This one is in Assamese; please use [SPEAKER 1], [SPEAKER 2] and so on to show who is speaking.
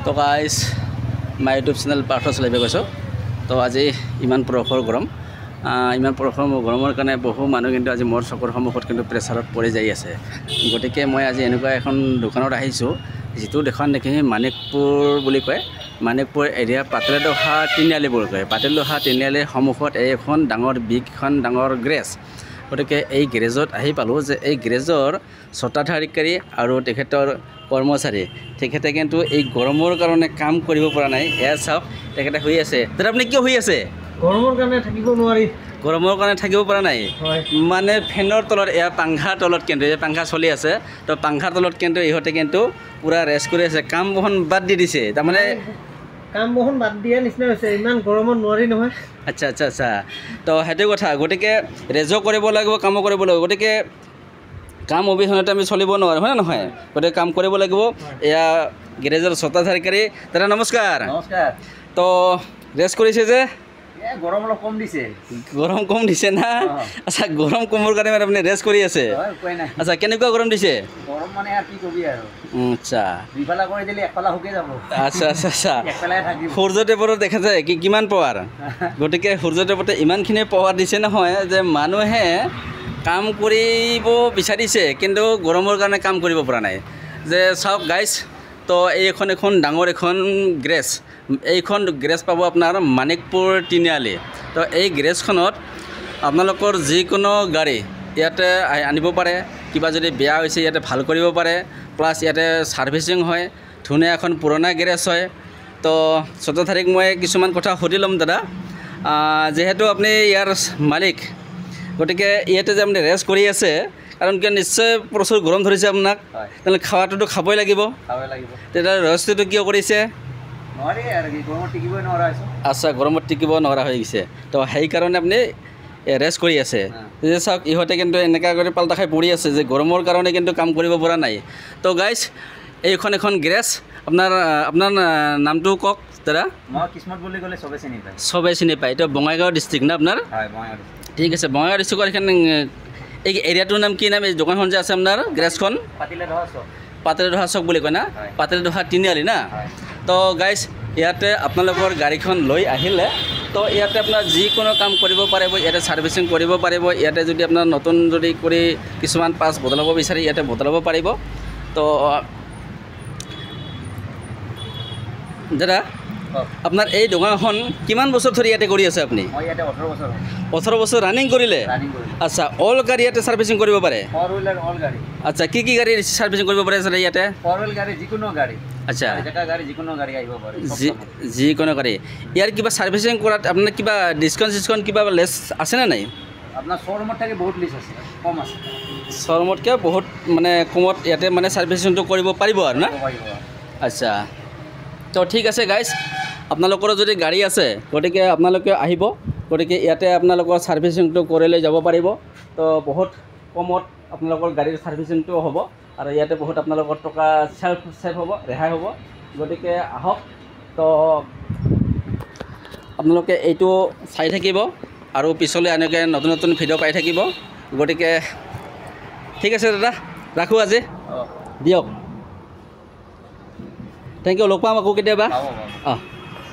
[SPEAKER 1] তো guys my YouTube channel Partha চলাইবে কৈছোঁ। তো আজি ইমান প্ৰখৰ গৰম, ইমান প্ৰখৰ গৰমৰ কাৰণে বহু মানুহ কিন্তু আজি মোৰ চকুৰ সন্মুখত কিন্তু প্ৰেছাৰত পৰি যাই আছে। গতিকে মই আজি এনেকুৱা এখন দোকানত আহিছোঁ, যিটো দোকান দেখি মানিকপুৰ বুলি কয়। মানিকপুৰ এৰিয়া পাতলদহা তিনিআলি বুলি কয়। পাতলদহা তিনিআলিৰ সন্মুখত এইখন ডাঙৰ বিগখন ডাঙৰ গেৰেজ। গতিকে এই গেৰেজত আহি পালোঁ যে এই গেৰেজৰ স্বত্বাধিকাৰী আৰু তেখেতৰ কৰ্মচাৰী তেখেতে কিন্তু এই গৰমৰ কাৰণে কাম কৰিব পৰা নাই। এয়া চাওক, তেখেতে শুই আছে। দাদা আপুনি কিয় শুই আছে?
[SPEAKER 2] গৰমৰ কাৰণে থাকিব নোৱাৰি।
[SPEAKER 1] গৰমৰ কাৰণে থাকিব পৰা নাই মানে ফেনৰ তলত, এয়া পাংখাৰ তলত কিন্তু এই পাংখা চলি আছে। তো পাংখাৰ তলত কিন্তু ইহঁতে কিন্তু পূৰা ৰেষ্ট কৰি আছে, কাম বহন বাদ দি দিছে। তাৰমানে
[SPEAKER 2] কাম বহন বাদ দিয়া নিচিনা হৈছে, ইমান গৰমত নোৱাৰি নহয়।
[SPEAKER 1] আচ্ছা আচ্ছা আচ্ছা, তো সেইটো কথা। গতিকে ৰেজো কৰিব লাগিব, কামো কৰিব লাগিব। গতিকে কাম অবিহনে আমি চলিব নোৱাৰোঁ, হয় নে নহয়? গতিকে কাম কৰিব লাগিব। এয়া গেৰেজৰ স্বত্বাধিকাৰী দাদা, নমস্কাৰ।
[SPEAKER 2] নমস্কাৰ।
[SPEAKER 1] তো ৰেষ্ট কৰিছে যে?
[SPEAKER 2] গৰম অলপ কম দিছে।
[SPEAKER 1] গৰম কম দিছে না? আচ্ছা, গৰম কমৰ কাৰণে মানে আপুনি ৰেষ্ট কৰি আছে? আচ্ছা, কেনেকুৱা গৰম দিছে?
[SPEAKER 2] গৰম মানে আৰু কি কবি আৰু।
[SPEAKER 1] আচ্ছা,
[SPEAKER 2] দুইফালা কৰি দিলে একফালা শুকাই যাব।
[SPEAKER 1] আচ্ছা আচ্ছা আচ্ছা,
[SPEAKER 2] একফালাই থাকিব।
[SPEAKER 1] সূৰ্যদেৱৰো দেখা যায় কিমান পাৱাৰ। গতিকে সূৰ্যদেৱতে ইমানখিনি পাৱাৰ দিছে নহয় যে মানুহে কাম কৰিব বিচাৰিছে কিন্তু গৰমৰ কাৰণে কাম কৰিব পৰা নাই। যে চাওক গাইজ, তো এইখন এখন ডাঙৰ এখন গেৰেজ। এইখন গেৰেজ পাব আপোনাৰ মানিকপুৰ তিনিআলি। তো এই গেৰেজখনত আপোনালোকৰ যিকোনো গাড়ী ইয়াতে আনিব পাৰে। কিবা যদি বেয়া হৈছে ইয়াতে ভাল কৰিব পাৰে, প্লাছ ইয়াতে ছাৰ্ভিচিং হয়। ধুনীয়া এখন পুৰণা গেৰেজ হয়। তো স্বত্বাধিকাৰীক মই কিছুমান কথা সুধি ল'ম। দাদা, যিহেতু আপুনি ইয়াৰ মালিক, গতিকে ইয়াতে যে আপুনি ৰেষ্ট কৰি আছে, কাৰণ কিয় নিশ্চয় প্ৰচুৰ গৰম ধৰিছে আপোনাক, তেনেহ'লে খোৱাটোতো খাবই লাগিব। তেতিয়াহ'লে ৰেষ্টটো কিয় কৰিছে? আচ্ছা, গৰমত টিকিব নোৱাৰা হৈ গৈছে। তো সেইকাৰণে আপুনি ৰেষ্ট কৰি আছে। যে চাওক, ইহঁতে কিন্তু এনেকুৱা কৰি পাল্টা খাই পৰি আছে যে গৰমৰ কাৰণে কিন্তু কাম কৰিব পৰা নাই। তো গাইজ, এইখন এখন গেৰেজ। আপোনাৰ নামটো কওক দাদা।
[SPEAKER 2] মই কিসমত বুলি ক'লে চবেই চিনি পায়।
[SPEAKER 1] চবেই চিনি পায়। এইটো বঙাইগাঁও ডিষ্ট্ৰিক্ট না আপোনাৰ?
[SPEAKER 2] হয়, বঙাইগাঁও ডিষ্ট্ৰিক্ট।
[SPEAKER 1] ঠিক আছে, বঙাইগাঁও ডিষ্ট্ৰিক্টৰ এইখন এই এৰিয়াটোৰ নাম কি নাম? এই দোকানখন যে আছে আপোনাৰ গেৰেজখন?
[SPEAKER 2] পাতিলদহা চক।
[SPEAKER 1] পাতলদহা চক বুলি কয় না? পাতলদহা তিনিআলি না? তো গাইজ, ইয়াতে আপোনালোকৰ গাড়ীখন লৈ আহিলে তো ইয়াতে আপোনাৰ যিকোনো কাম কৰিব পাৰিব, ইয়াতে ছাৰ্ভিচিং কৰিব পাৰিব। ইয়াতে যদি আপোনাৰ নতুন যদি কৰি কিছুমান পাছ বদলাব বিচাৰে ইয়াতে বদলাব পাৰিব। তো দাদা, আপোনাৰ এই দোকানখন কিমান বছৰ ধৰি ইয়াতে কৰি আছে আপুনি?
[SPEAKER 2] মই ইয়াতে 18 বছৰ।
[SPEAKER 1] 18 বছৰ ৰানিং কৰিলে? আচ্ছা, অল গাড়ী ইয়াতে ছাৰ্ভিচিং কৰিব পাৰে?
[SPEAKER 2] ফ'ৰ হুইলাৰ অল গাড়ী।
[SPEAKER 1] আচ্ছা, কি কি গাড়ী ছাৰ্ভিচিং কৰিব পাৰে আছিলে ইয়াতে?
[SPEAKER 2] ফ'ৰ হুইল গাড়ী, যিকোনো গাড়ী।
[SPEAKER 1] আচ্ছা,
[SPEAKER 2] গাড়ী যিকোনো গাড়ী আহিব পাৰে।
[SPEAKER 1] যিকোনো গাড়ী। ইয়াৰ কিবা ছাৰ্ভিচিং কৰাত আপোনাৰ কিবা ডিছকাউণ্ট কিবা লেছ আছেনে নাই?
[SPEAKER 2] আপোনাৰ শ্ব'ৰুমত থাকে বহুত লিষ্ট আছে, কম আছে।
[SPEAKER 1] শ্ব'ৰুমতকৈ বহুত মানে কমত ইয়াতে মানে ছাৰ্ভিচিংটো কৰিব পাৰিব আৰু না? আচ্ছা, তো ঠিক আছে গাইজ, আপোনালোকৰো যদি গাড়ী আছে গতিকে আপোনালোকে আহিব। গতিকে ইয়াতে আপোনালোকৰ ছাৰ্ভিচিংটো কৰি লৈ যাব পাৰিব। তো বহুত কমত আপোনালোকৰ গাড়ীৰ ছাৰ্ভিচিংটো হ'ব আৰু ইয়াতে বহুত আপোনালোকৰ টকা ছেভ হ'ব, ৰেহাই হ'ব। গতিকে আহক। তো আপোনালোকে এইটো চাই থাকিব আৰু পিছলৈ এনেকৈ নতুন নতুন ভিডিঅ' পাই থাকিব। গতিকে ঠিক আছে দাদা, ৰাখোঁ আজি। দিয়ক, থেংক ইউ। লগ পাম আকৌ কেতিয়াবা। অঁ।